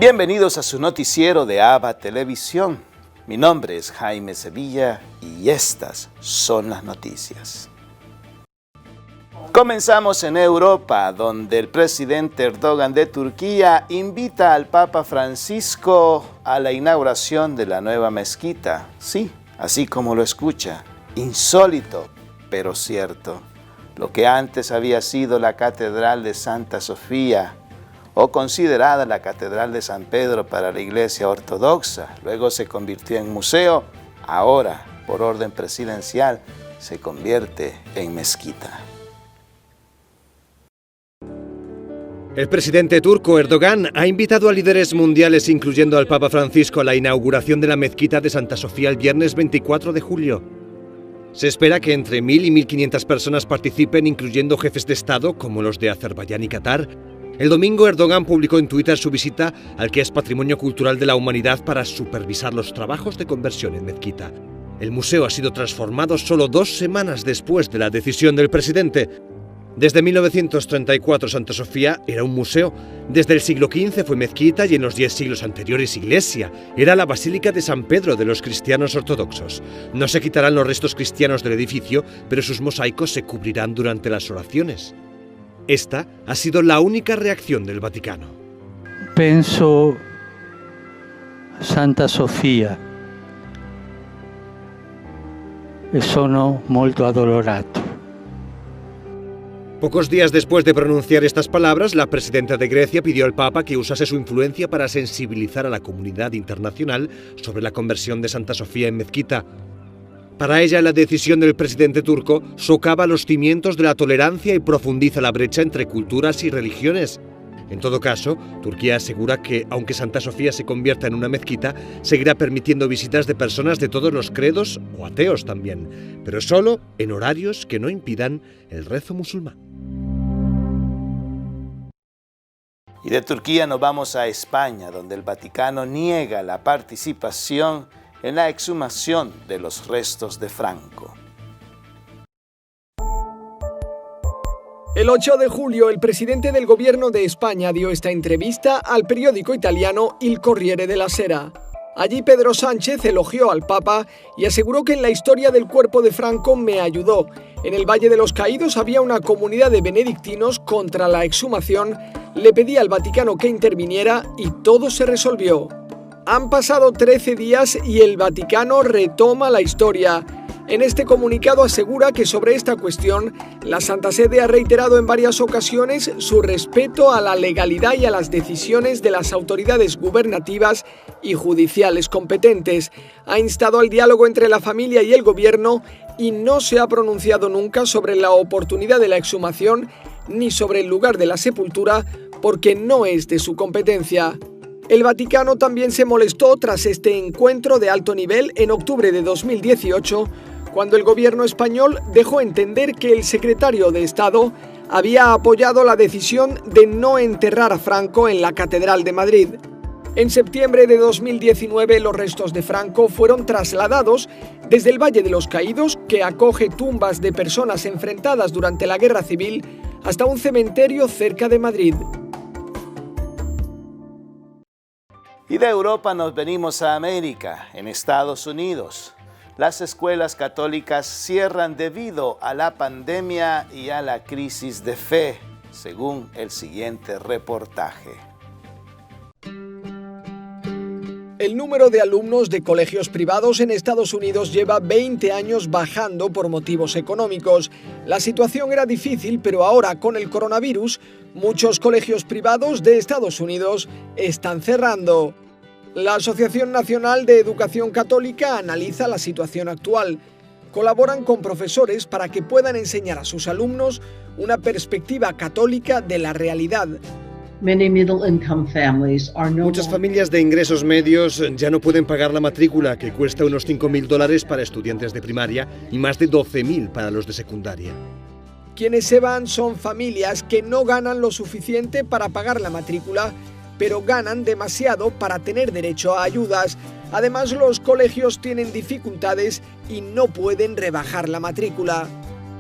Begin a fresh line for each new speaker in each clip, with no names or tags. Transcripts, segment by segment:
Bienvenidos a su noticiero de ABA Televisión. Mi nombre es Jaime Sevilla y estas son las noticias. Comenzamos en Europa, donde el presidente Erdogan de Turquía invita al Papa Francisco a la inauguración de la nueva mezquita. Sí, así como lo escucha, insólito, pero cierto. Lo que antes había sido la Catedral de Santa Sofía, o considerada la Catedral de San Pedro para la Iglesia Ortodoxa, luego se convirtió en museo, ahora, por orden presidencial, se convierte en mezquita.
El presidente turco Erdogan ha invitado a líderes mundiales, incluyendo al Papa Francisco, a la inauguración de la mezquita de Santa Sofía el viernes 24 de julio. Se espera que entre 1.000 y 1.500 personas participen, incluyendo jefes de Estado como los de Azerbaiyán y Qatar. El domingo, Erdogan publicó en Twitter su visita al que es Patrimonio Cultural de la Humanidad para supervisar los trabajos de conversión en mezquita. El museo ha sido transformado solo 2 semanas después de la decisión del presidente. Desde 1934 Santa Sofía era un museo. Desde el siglo XV fue mezquita y en los 10 siglos anteriores iglesia. Era la Basílica de San Pedro de los cristianos ortodoxos. No se quitarán los restos cristianos del edificio, pero sus mosaicos se cubrirán durante las oraciones. Esta ha sido la única reacción del Vaticano.
Penso Santa Sofia e sono molto addolorato.
Pocos días después de pronunciar estas palabras, la presidenta de Grecia pidió al Papa que usase su influencia para sensibilizar a la comunidad internacional sobre la conversión de Santa Sofía en mezquita. Para ella, la decisión del presidente turco socava los cimientos de la tolerancia y profundiza la brecha entre culturas y religiones. En todo caso, Turquía asegura que, aunque Santa Sofía se convierta en una mezquita, seguirá permitiendo visitas de personas de todos los credos o ateos también, pero solo en horarios que no impidan el rezo musulmán.
Y de Turquía nos vamos a España, donde el Vaticano niega la participación en la exhumación de los restos de Franco.
El 8 de julio, el presidente del gobierno de España dio esta entrevista al periódico italiano Il Corriere della Sera. Allí Pedro Sánchez elogió al Papa y aseguró que en la historia del cuerpo de Franco me ayudó. En el Valle de los Caídos había una comunidad de benedictinos contra la exhumación. Le pedí al Vaticano que interviniera y todo se resolvió. Han pasado 13 días y el Vaticano retoma la historia. En este comunicado asegura que sobre esta cuestión, la Santa Sede ha reiterado en varias ocasiones su respeto a la legalidad y a las decisiones de las autoridades gubernativas y judiciales competentes. Ha instado al diálogo entre la familia y el gobierno y no se ha pronunciado nunca sobre la oportunidad de la exhumación ni sobre el lugar de la sepultura porque no es de su competencia. El Vaticano también se molestó tras este encuentro de alto nivel en octubre de 2018, cuando el gobierno español dejó entender que el secretario de Estado había apoyado la decisión de no enterrar a Franco en la Catedral de Madrid. En septiembre de 2019, los restos de Franco fueron trasladados desde el Valle de los Caídos, que acoge tumbas de personas enfrentadas durante la Guerra Civil, hasta un cementerio cerca de Madrid.
Y de Europa nos venimos a América, en Estados Unidos. Las escuelas católicas cierran debido a la pandemia y a la crisis de fe, según el siguiente reportaje.
El número de alumnos de colegios privados en Estados Unidos lleva 20 años bajando por motivos económicos. La situación era difícil, pero ahora con el coronavirus, muchos colegios privados de Estados Unidos están cerrando. La Asociación Nacional de Educación Católica analiza la situación actual. Colaboran con profesores para que puedan enseñar a sus alumnos una perspectiva católica de la realidad.
Muchas familias de ingresos medios ya no pueden pagar la matrícula, que cuesta unos $5.000 para estudiantes de primaria y más de $12.000 para los de secundaria.
Quienes se van son familias que no ganan lo suficiente para pagar la matrícula, pero ganan demasiado para tener derecho a ayudas. Además, los colegios tienen dificultades y no pueden rebajar la matrícula.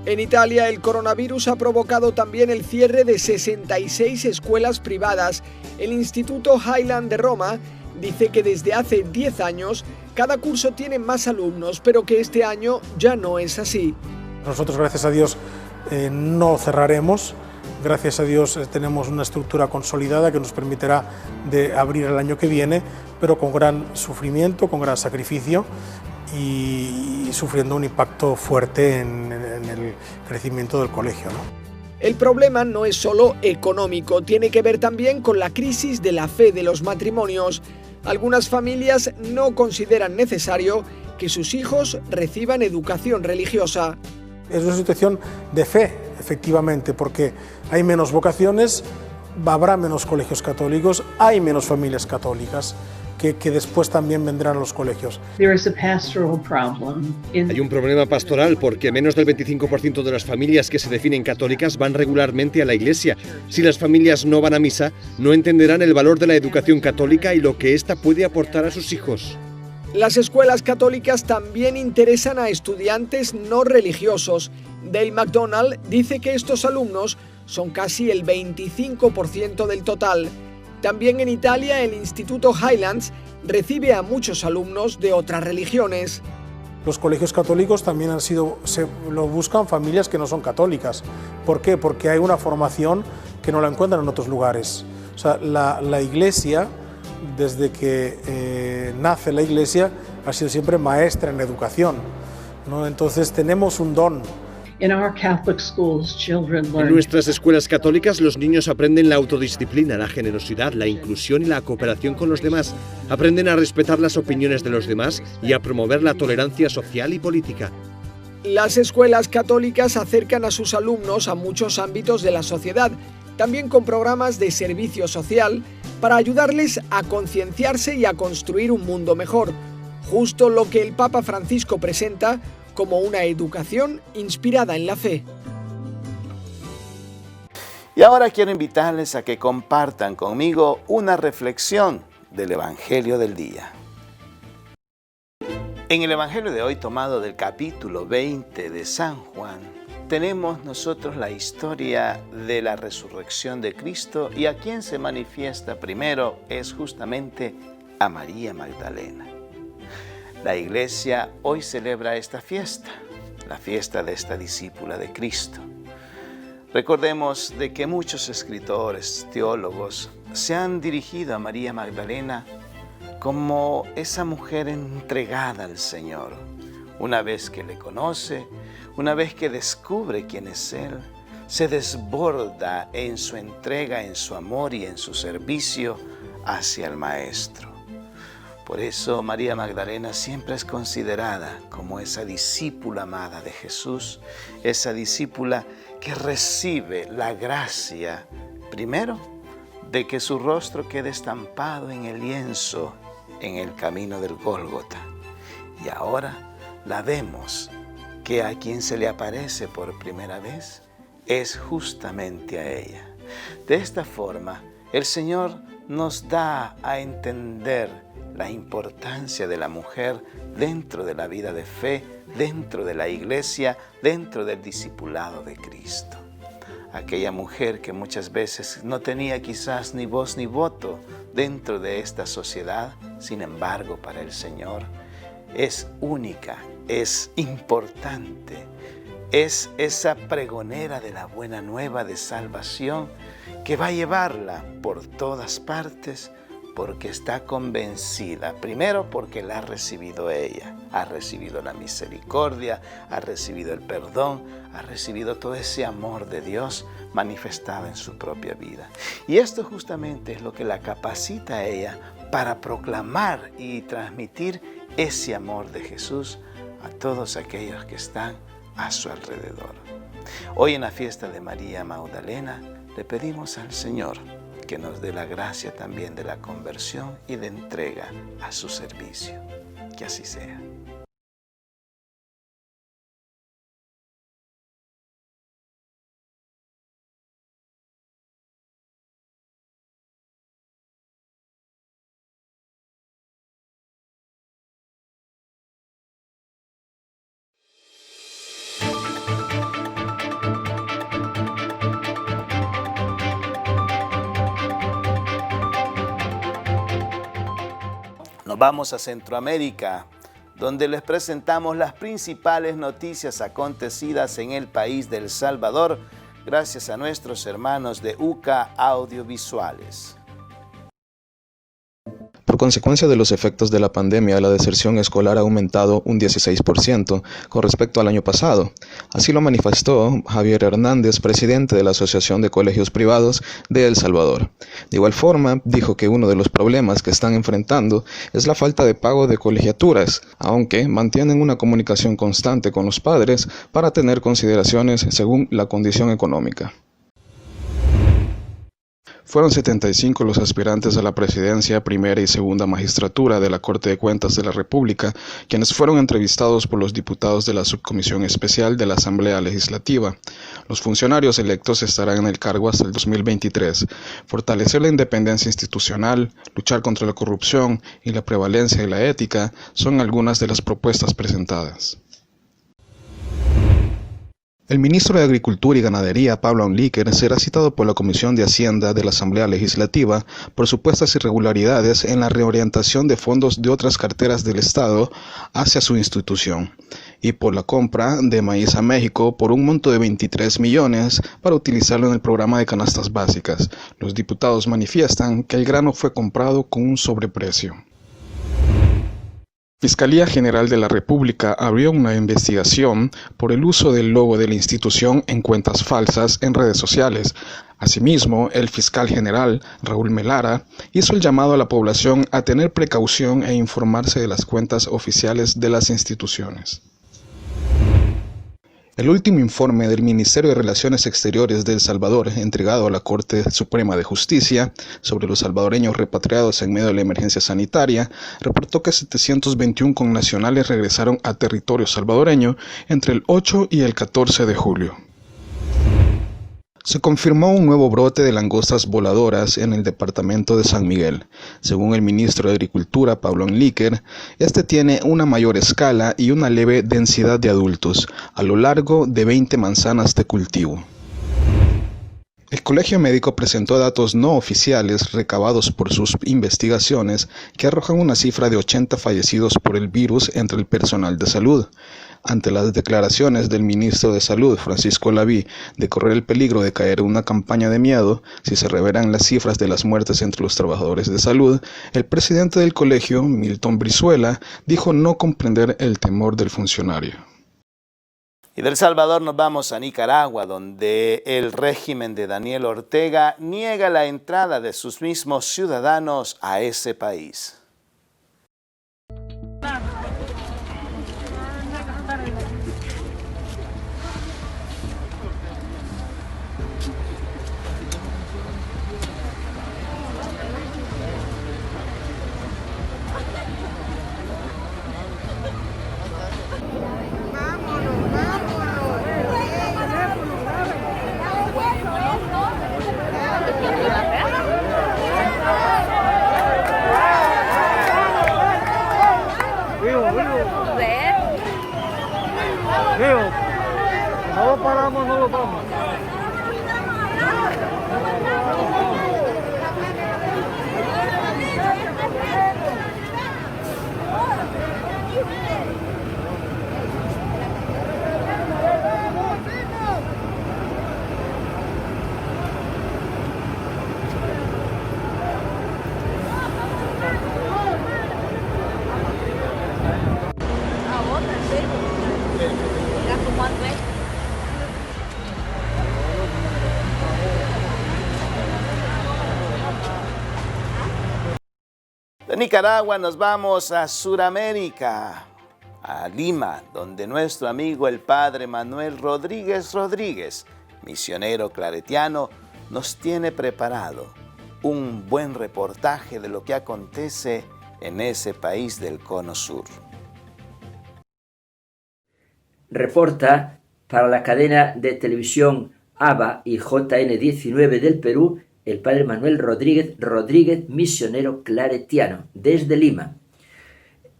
En Italia, el coronavirus ha provocado también el cierre de 66 escuelas privadas. El Instituto Highland de Roma dice que desde hace 10 años cada curso tiene más alumnos, pero que este año ya no es así.
Nosotros, gracias a Dios, no cerraremos. Gracias a Dios tenemos una estructura consolidada que nos permitirá de abrir el año que viene, pero con gran sufrimiento, con gran sacrificio y sufriendo un impacto fuerte en el crecimiento del colegio, ¿no?
El problema no es solo económico, tiene que ver también con la crisis de la fe de los matrimonios. Algunas familias no consideran necesario que sus hijos reciban educación religiosa.
Es una situación de fe, efectivamente, porque hay menos vocaciones, habrá menos colegios católicos, hay menos familias católicas que después también vendrán a los colegios.
Hay un problema pastoral porque menos del 25% de las familias que se definen católicas van regularmente a la iglesia. Si las familias no van a misa, no entenderán el valor de la educación católica y lo que ésta puede aportar a sus hijos.
Las escuelas católicas también interesan a estudiantes no religiosos. Dale McDonald dice que estos alumnos son casi el 25% del total. También en Italia, el Instituto Highlands recibe a muchos alumnos de otras religiones.
Los colegios católicos también lo buscan familias que no son católicas. ¿Por qué? Porque hay una formación que no la encuentran en otros lugares. O sea, la Iglesia, desde que nace la Iglesia, ha sido siempre maestra en educación, ¿no? Entonces tenemos un don.
En nuestras escuelas católicas los niños aprenden la autodisciplina, la generosidad, la inclusión y la cooperación con los demás. Aprenden a respetar las opiniones de los demás y a promover la tolerancia social y política.
Las escuelas católicas acercan a sus alumnos a muchos ámbitos de la sociedad, también con programas de servicio social para ayudarles a concienciarse y a construir un mundo mejor, justo lo que el Papa Francisco presenta como una educación inspirada en la fe.
Y ahora quiero invitarles a que compartan conmigo una reflexión del Evangelio del día. En el Evangelio de hoy, tomado del capítulo 20 de San Juan, tenemos nosotros la historia de la resurrección de Cristo, y a quien se manifiesta primero es justamente a María Magdalena. La Iglesia hoy celebra esta fiesta, la fiesta de esta discípula de Cristo. Recordemos de que muchos escritores, teólogos, se han dirigido a María Magdalena como esa mujer entregada al Señor. Una vez que le conoce, una vez que descubre quién es Él, se desborda en su entrega, en su amor y en su servicio hacia el Maestro. Por eso María Magdalena siempre es considerada como esa discípula amada de Jesús, esa discípula que recibe la gracia, primero, de que su rostro quede estampado en el lienzo en el camino del Gólgota. Y ahora la vemos que a quien se le aparece por primera vez es justamente a ella. De esta forma, el Señor nos da a entender la importancia de la mujer dentro de la vida de fe, dentro de la Iglesia, dentro del discipulado de Cristo. Aquella mujer que muchas veces no tenía quizás ni voz ni voto dentro de esta sociedad, sin embargo, para el Señor es única, es importante, es esa pregonera de la buena nueva de salvación que va a llevarla por todas partes, porque está convencida, primero porque la ha recibido ella, ha recibido la misericordia, ha recibido el perdón, ha recibido todo ese amor de Dios manifestado en su propia vida. Y esto justamente es lo que la capacita a ella para proclamar y transmitir ese amor de Jesús a todos aquellos que están a su alrededor. Hoy en la fiesta de María Magdalena le pedimos al Señor que nos dé la gracia también de la conversión y de entrega a su servicio. Que así sea. Nos vamos a Centroamérica, donde les presentamos las principales noticias acontecidas en el país de El Salvador, gracias a nuestros hermanos de UCA Audiovisuales.
Por consecuencia de los efectos de la pandemia, la deserción escolar ha aumentado un 16% con respecto al año pasado. Así lo manifestó Javier Hernández, presidente de la Asociación de Colegios Privados de El Salvador. De igual forma, dijo que uno de los problemas que están enfrentando es la falta de pago de colegiaturas, aunque mantienen una comunicación constante con los padres para tener consideraciones según la condición económica. Fueron 75 los aspirantes a la presidencia, primera y segunda magistratura de la Corte de Cuentas de la República, quienes fueron entrevistados por los diputados de la Subcomisión Especial de la Asamblea Legislativa. Los funcionarios electos estarán en el cargo hasta el 2023. Fortalecer la independencia institucional, luchar contra la corrupción y la prevalencia de la ética son algunas de las propuestas presentadas. El ministro de Agricultura y Ganadería, Pablo Onlíquer, será citado por la Comisión de Hacienda de la Asamblea Legislativa por supuestas irregularidades en la reorientación de fondos de otras carteras del Estado hacia su institución y por la compra de maíz a México por un monto de 23 millones para utilizarlo en el programa de canastas básicas. Los diputados manifiestan que el grano fue comprado con un sobreprecio. Fiscalía General de la República abrió una investigación por el uso del logo de la institución en cuentas falsas en redes sociales. Asimismo, el fiscal general, Raúl Melara, hizo el llamado a la población a tener precaución e informarse de las cuentas oficiales de las instituciones. El último informe del Ministerio de Relaciones Exteriores de El Salvador, entregado a la Corte Suprema de Justicia sobre los salvadoreños repatriados en medio de la emergencia sanitaria, reportó que 721 connacionales regresaron a territorio salvadoreño entre el 8 y el 14 de julio. Se confirmó un nuevo brote de langostas voladoras en el departamento de San Miguel. Según el ministro de Agricultura, Pablo Onlíquer, este tiene una mayor escala y una leve densidad de adultos, a lo largo de 20 manzanas de cultivo. El Colegio Médico presentó datos no oficiales recabados por sus investigaciones que arrojan una cifra de 80 fallecidos por el virus entre el personal de salud. Ante las declaraciones del ministro de Salud, Francisco Laví, de correr el peligro de caer en una campaña de miedo si se revelan las cifras de las muertes entre los trabajadores de salud, el presidente del colegio, Milton Brizuela, dijo no comprender el temor del funcionario.
Y de El Salvador nos vamos a Nicaragua, donde el régimen de Daniel Ortega niega la entrada de sus mismos ciudadanos a ese país.
No lo paramos, no lo vamos.
De Nicaragua nos vamos a Sudamérica, a Lima, donde nuestro amigo el padre Manuel Rodríguez Rodríguez, misionero claretiano, nos tiene preparado un buen reportaje de lo que acontece en ese país del Cono Sur.
Reporta para la cadena de televisión ABA y JN19 del Perú, el padre Manuel Rodríguez Rodríguez, misionero claretiano, desde Lima.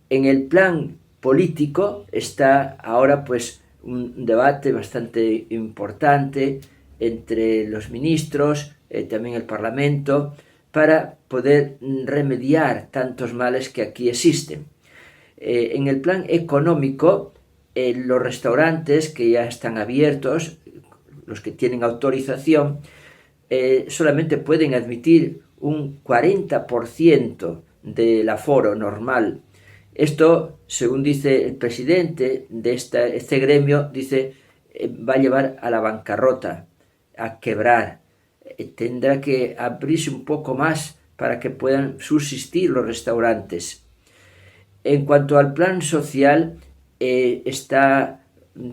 En el plan político está ahora pues un debate bastante importante entre los ministros, también el Parlamento, para poder remediar tantos males que aquí existen. En el plan económico, los restaurantes que ya están abiertos, los que tienen autorización, solamente pueden admitir un 40% del aforo normal. Esto, según dice el presidente de este gremio, dice, va a llevar a la bancarrota, a quebrar. Tendrá que abrirse un poco más para que puedan subsistir los restaurantes. En cuanto al plan social, está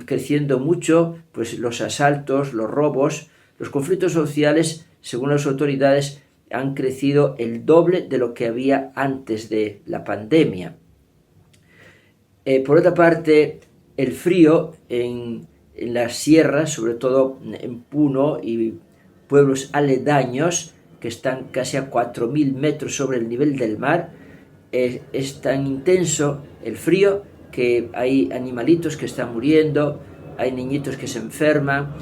creciendo mucho pues, los asaltos, los robos, los conflictos sociales, según las autoridades, han crecido el doble de lo que había antes de la pandemia. Por otra parte, el frío en las sierras, sobre todo en Puno y pueblos aledaños, que están casi a 4.000 metros sobre el nivel del mar, es tan intenso el frío que hay animalitos que están muriendo, hay niñitos que se enferman.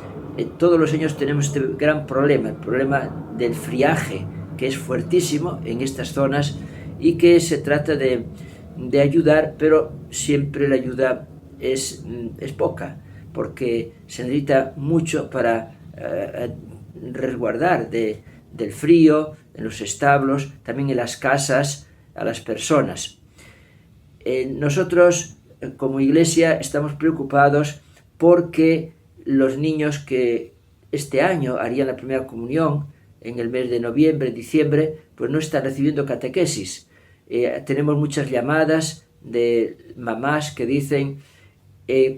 Todos los años tenemos este gran problema, el problema del friaje, que es fuertísimo en estas zonas y que se trata de ayudar, pero siempre la ayuda es poca, porque se necesita mucho para resguardar del frío, en los establos, también en las casas, a las personas. Nosotros, como Iglesia, estamos preocupados porque los niños que este año harían la primera comunión en el mes de noviembre, diciembre, pues no están recibiendo catequesis. Tenemos muchas llamadas de mamás que dicen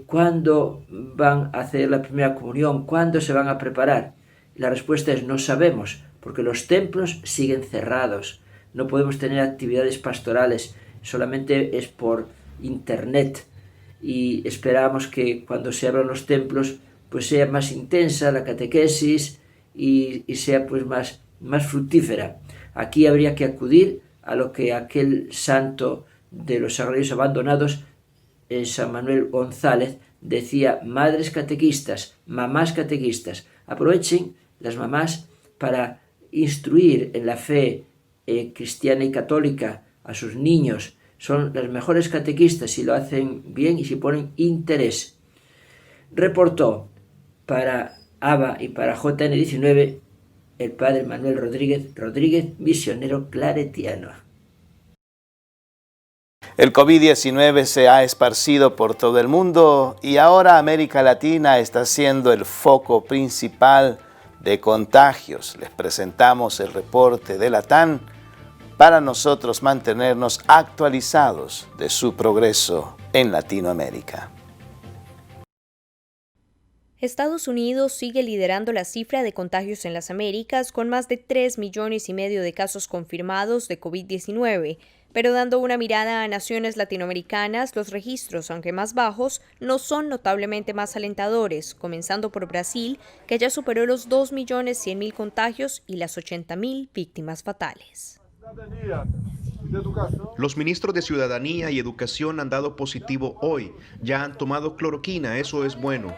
¿cuándo van a hacer la primera comunión? ¿Cuándo se van a preparar? La respuesta es no sabemos, porque los templos siguen cerrados. No podemos tener actividades pastorales, solamente es por internet. Y esperamos que cuando se abran los templos pues sea más intensa la catequesis y sea pues más fructífera. Aquí habría que acudir a lo que aquel santo de los sagrarios abandonados, San Manuel González, decía: madres catequistas, mamás catequistas. Aprovechen las mamás para instruir en la fe cristiana y católica a sus niños. Son las mejores catequistas si lo hacen bien y si ponen interés. Reportó para ABA y para JN19 el padre Manuel Rodríguez, misionero claretiano.
El COVID-19 se ha esparcido por todo el mundo y ahora América Latina está siendo el foco principal de contagios. Les presentamos el reporte de la TAN para nosotros mantenernos actualizados de su progreso en Latinoamérica.
Estados Unidos sigue liderando la cifra de contagios en las Américas con más de 3,5 millones de casos confirmados de COVID-19, pero dando una mirada a naciones latinoamericanas, los registros, aunque más bajos, no son notablemente más alentadores, comenzando por Brasil, que ya superó los 2.100.000 contagios y las 80.000 víctimas fatales.
Los ministros de Ciudadanía y Educación han dado positivo hoy. Ya han tomado cloroquina, eso es bueno.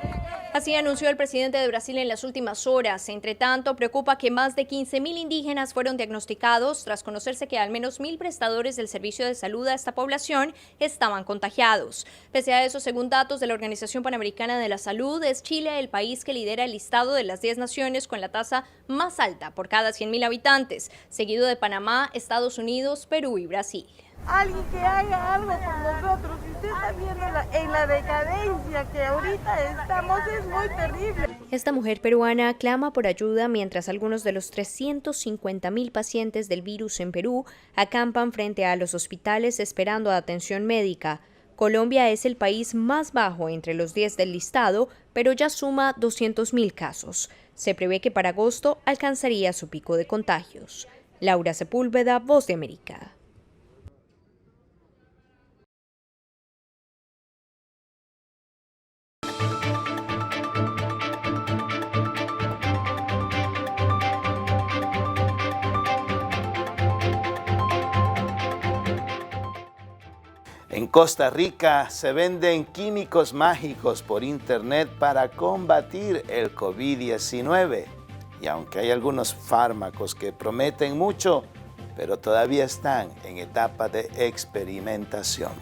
Así anunció el presidente de Brasil en las últimas horas. Entre tanto, preocupa que más de 15.000 indígenas fueron diagnosticados tras conocerse que al menos 1.000 prestadores del servicio de salud a esta población estaban contagiados. Pese a eso, según datos de la Organización Panamericana de la Salud, es Chile el país que lidera el listado de las 10 naciones con la tasa más alta por cada 100.000 habitantes, seguido de Panamá, Estados Unidos, Perú y Brasil.
Alguien que haga algo por nosotros. Si usted está viendo en la decadencia que ahorita estamos, es muy terrible.
Esta mujer peruana clama por ayuda mientras algunos de los 350.000 pacientes del virus en Perú acampan frente a los hospitales esperando atención médica. Colombia es el país más bajo entre los 10 del listado, pero ya suma 200.000 casos. Se prevé que para agosto alcanzaría su pico de contagios. Laura Sepúlveda, Voz de América.
En Costa Rica se venden químicos mágicos por internet para combatir el COVID-19. Y aunque hay algunos fármacos que prometen mucho, pero todavía están en etapa de experimentación.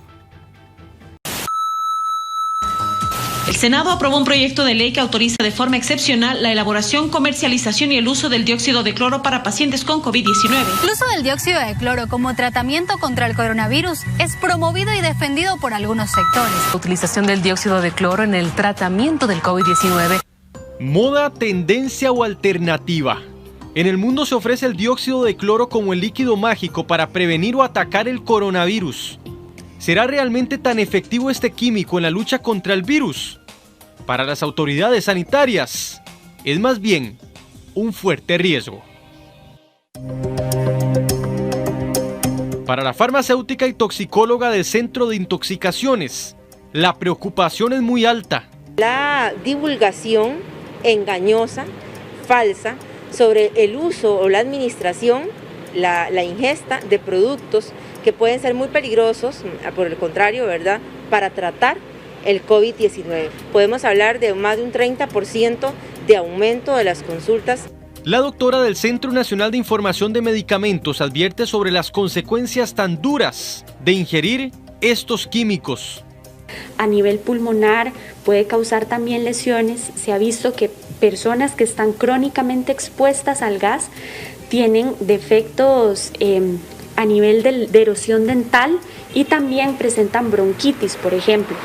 El Senado aprobó un proyecto de ley que autoriza de forma excepcional la elaboración, comercialización y el uso del dióxido de cloro para pacientes con COVID-19.
El uso del dióxido de cloro como tratamiento contra el coronavirus es promovido y defendido por algunos sectores.
La utilización del dióxido de cloro en el tratamiento del COVID-19.
Moda, tendencia o alternativa. En el mundo se ofrece el dióxido de cloro como el líquido mágico para prevenir o atacar el coronavirus. ¿Será realmente tan efectivo este químico en la lucha contra el virus? Para las autoridades sanitarias, es más bien un fuerte riesgo. Para la farmacéutica y toxicóloga del Centro de Intoxicaciones, la preocupación es muy alta.
La divulgación engañosa, falsa, sobre el uso o la administración, la ingesta de productos que pueden ser muy peligrosos, por el contrario, ¿verdad?, para tratar el COVID-19. Podemos hablar de más de un 30% de aumento de las consultas.
La doctora del Centro Nacional de Información de Medicamentos advierte sobre las consecuencias tan duras de ingerir estos químicos.
A nivel pulmonar puede causar también lesiones. Se ha visto que personas que están crónicamente expuestas al gas tienen defectos a nivel de erosión dental y también presentan bronquitis, por ejemplo.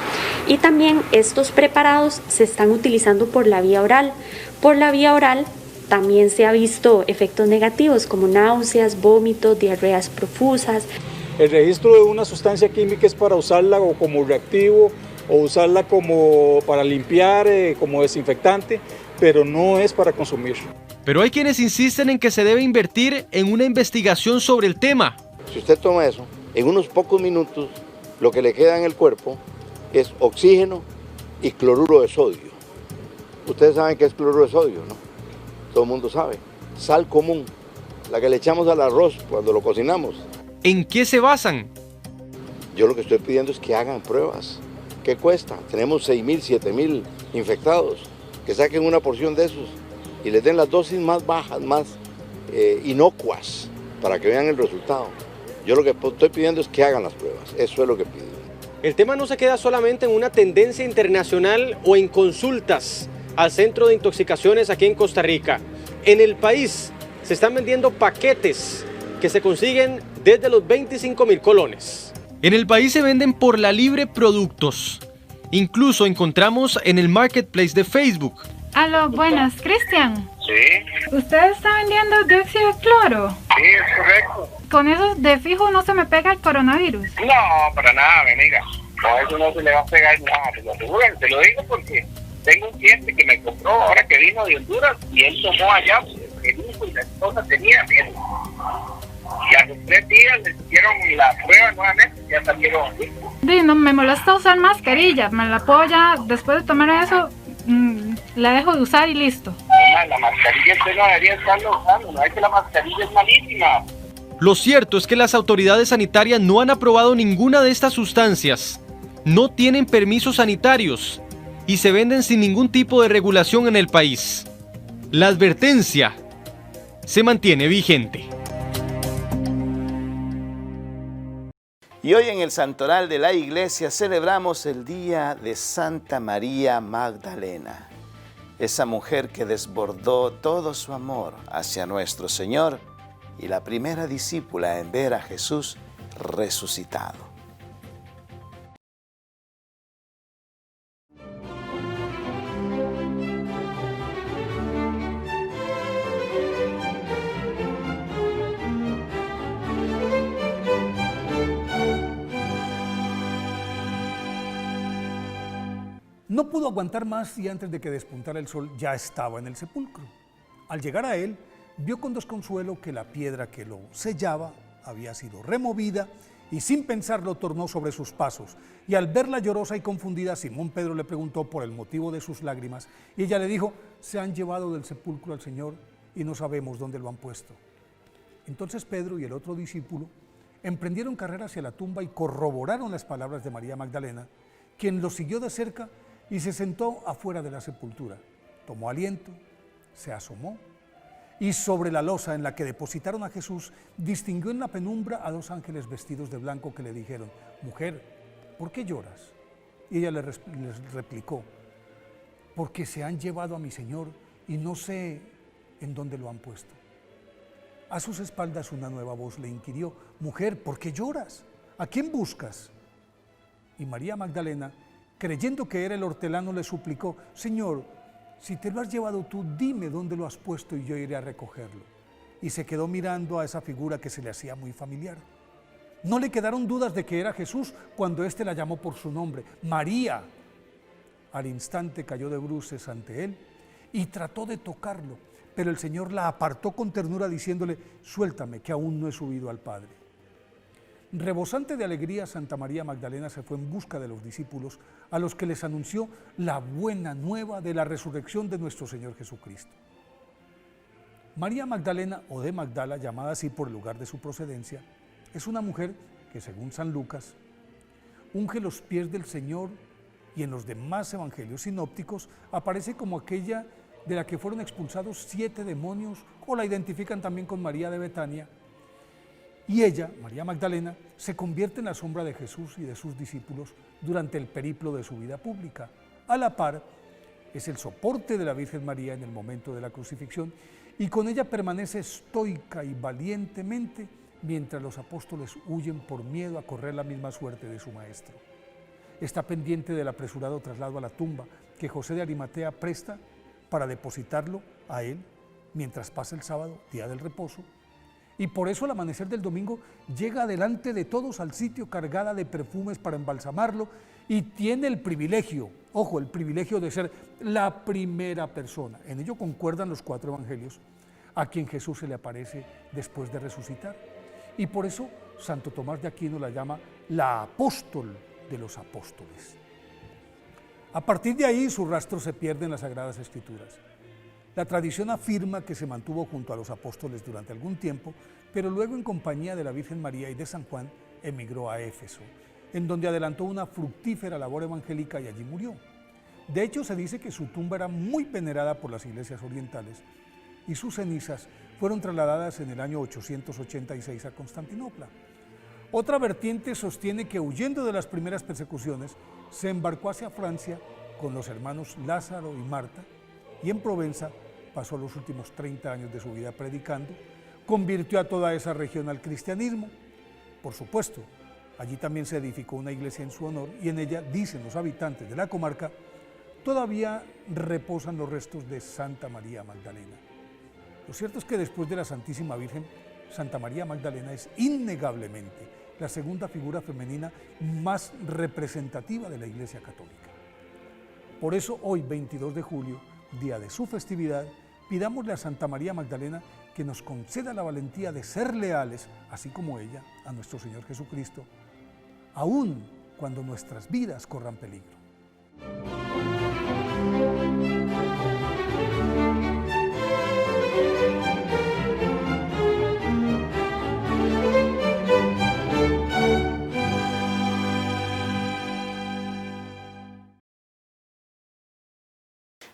Y también estos preparados se están utilizando por la vía oral. Por la vía oral también se ha visto efectos negativos como náuseas, vómitos, diarreas profusas.
El registro de una sustancia química es para usarla o como reactivo o usarla como para limpiar, como desinfectante, pero no es para consumir.
Pero hay quienes insisten en que se debe invertir en una investigación sobre el tema.
Si usted toma eso, en unos pocos minutos lo que le queda en el cuerpo es oxígeno y cloruro de sodio. Ustedes saben qué es cloruro de sodio, ¿no? Todo el mundo sabe. Sal común, la que le echamos al arroz cuando lo cocinamos.
¿En qué se basan?
Yo lo que estoy pidiendo es que hagan pruebas. ¿Qué cuesta? Tenemos 6.000, 7.000 infectados. Que saquen una porción de esos y les den las dosis más bajas, más inocuas, para que vean el resultado. Yo lo que estoy pidiendo es que hagan las pruebas. Eso es lo que pido.
El tema no se queda solamente en una tendencia internacional o en consultas al Centro de Intoxicaciones aquí en Costa Rica. En el país se están vendiendo paquetes que se consiguen desde los 25.000 colones. En el país se venden por la libre productos. Incluso encontramos en el marketplace de Facebook.
Aló, buenas, Cristian.
Sí.
¿Usted está vendiendo dióxido de cloro?
Sí, es correcto.
¿Con eso de fijo no se me pega el coronavirus?
No, para nada, mi amiga. Con eso no se le va a pegar nada, te lo aseguro. Te lo digo porque tengo un cliente que me compró ahora que vino de Honduras y él tomó allá el hijo y la esposa tenía bien. Y a los 3 días les hicieron la prueba nuevamente y ya salieron.
Sí, no me molesta usar mascarilla. Me la puedo ya, después de tomar eso, la dejo de usar y listo.
La mascarilla usted no debería estarla usando, no es que la mascarilla es malísima.
Lo cierto es que las autoridades sanitarias no han aprobado ninguna de estas sustancias, no tienen permisos sanitarios y se venden sin ningún tipo de regulación en el país. La advertencia se mantiene vigente.
Y hoy en el Santoral de la Iglesia celebramos el día de Santa María Magdalena, esa mujer que desbordó todo su amor hacia nuestro Señor y la primera discípula en ver a Jesús resucitado.
No pudo aguantar más y antes de que despuntara el sol ya estaba en el sepulcro. Al llegar a él, vio con desconsuelo que la piedra que lo sellaba había sido removida y sin pensarlo tornó sobre sus pasos. Y al verla llorosa y confundida, Simón Pedro le preguntó por el motivo de sus lágrimas y ella le dijo: se han llevado del sepulcro al Señor y no sabemos dónde lo han puesto. Entonces Pedro y el otro discípulo emprendieron carrera hacia la tumba y corroboraron las palabras de María Magdalena, quien los siguió de cerca y se sentó afuera de la sepultura. Tomó aliento, se asomó y sobre la losa en la que depositaron a Jesús, distinguió en la penumbra a 2 ángeles vestidos de blanco que le dijeron: mujer, ¿por qué lloras? Y ella les replicó: porque se han llevado a mi Señor y no sé en dónde lo han puesto. A sus espaldas una nueva voz le inquirió: mujer, ¿por qué lloras? ¿A quién buscas? Y María Magdalena, creyendo que era el hortelano, le suplicó: Señor, si te lo has llevado tú, dime dónde lo has puesto y yo iré a recogerlo. Y se quedó mirando a esa figura que se le hacía muy familiar. No le quedaron dudas de que era Jesús cuando éste la llamó por su nombre: María. Al instante cayó de bruces ante él y trató de tocarlo, pero el Señor la apartó con ternura diciéndole: suéltame, que aún no he subido al Padre. Rebosante de alegría, Santa María Magdalena se fue en busca de los discípulos, a los que les anunció la buena nueva de la resurrección de nuestro Señor Jesucristo. María Magdalena, o de Magdala, llamada así por el lugar de su procedencia, es una mujer que, según San Lucas, unge los pies del Señor, y en los demás evangelios sinópticos aparece como aquella de la que fueron expulsados 7 demonios, o la identifican también con María de Betania. Y ella, María Magdalena, se convierte en la sombra de Jesús y de sus discípulos durante el periplo de su vida pública. A la par, es el soporte de la Virgen María en el momento de la crucifixión, y con ella permanece estoica y valientemente mientras los apóstoles huyen por miedo a correr la misma suerte de su maestro. Está pendiente del apresurado traslado a la tumba que José de Arimatea presta para depositarlo a él mientras pasa el sábado, día del reposo, y por eso al amanecer del domingo llega delante de todos al sitio cargada de perfumes para embalsamarlo, y tiene el privilegio, ojo, el privilegio de ser la primera persona, en ello concuerdan los 4 evangelios, a quien Jesús se le aparece después de resucitar. Y por eso Santo Tomás de Aquino la llama la apóstol de los apóstoles. A partir de ahí su rastro se pierde en las Sagradas Escrituras. La tradición afirma que se mantuvo junto a los apóstoles durante algún tiempo, pero luego en compañía de la Virgen María y de San Juan emigró a Éfeso, en donde adelantó una fructífera labor evangélica y allí murió. De hecho, se dice que su tumba era muy venerada por las iglesias orientales y sus cenizas fueron trasladadas en el año 886 a Constantinopla. Otra vertiente sostiene que, huyendo de las primeras persecuciones, se embarcó hacia Francia con los hermanos Lázaro y Marta, y en Provenza pasó los últimos 30 años de su vida predicando, convirtió a toda esa región al cristianismo. Por supuesto, allí también se edificó una iglesia en su honor, y en ella, dicen los habitantes de la comarca, todavía reposan los restos de Santa María Magdalena. Lo cierto es que después de la Santísima Virgen, Santa María Magdalena es innegablemente la segunda figura femenina más representativa de la Iglesia Católica. Por eso hoy, 22 de julio, día de su festividad, pidámosle a Santa María Magdalena que nos conceda la valentía de ser leales, así como ella, a nuestro Señor Jesucristo, aun cuando nuestras vidas corran peligro.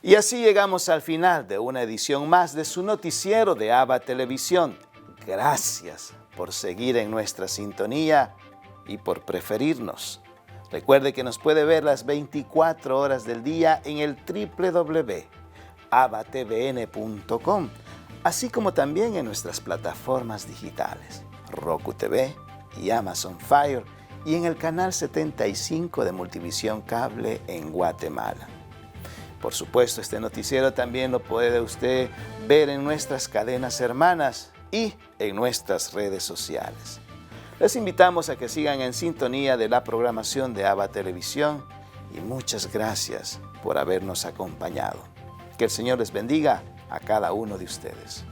Y así llegamos al final de una edición más de su noticiero de ABA Televisión. Gracias por seguir en nuestra sintonía y por preferirnos. Recuerde que nos puede ver las 24 horas del día en el www.abatvn.com, así como también en nuestras plataformas digitales, Roku TV y Amazon Fire, y en el canal 75 de Multivisión Cable en Guatemala. Por supuesto, este noticiero también lo puede usted ver en nuestras cadenas hermanas y en nuestras redes sociales. Les invitamos a que sigan en sintonía de la programación de ABA Televisión, y muchas gracias por habernos acompañado. Que el Señor les bendiga a cada uno de ustedes.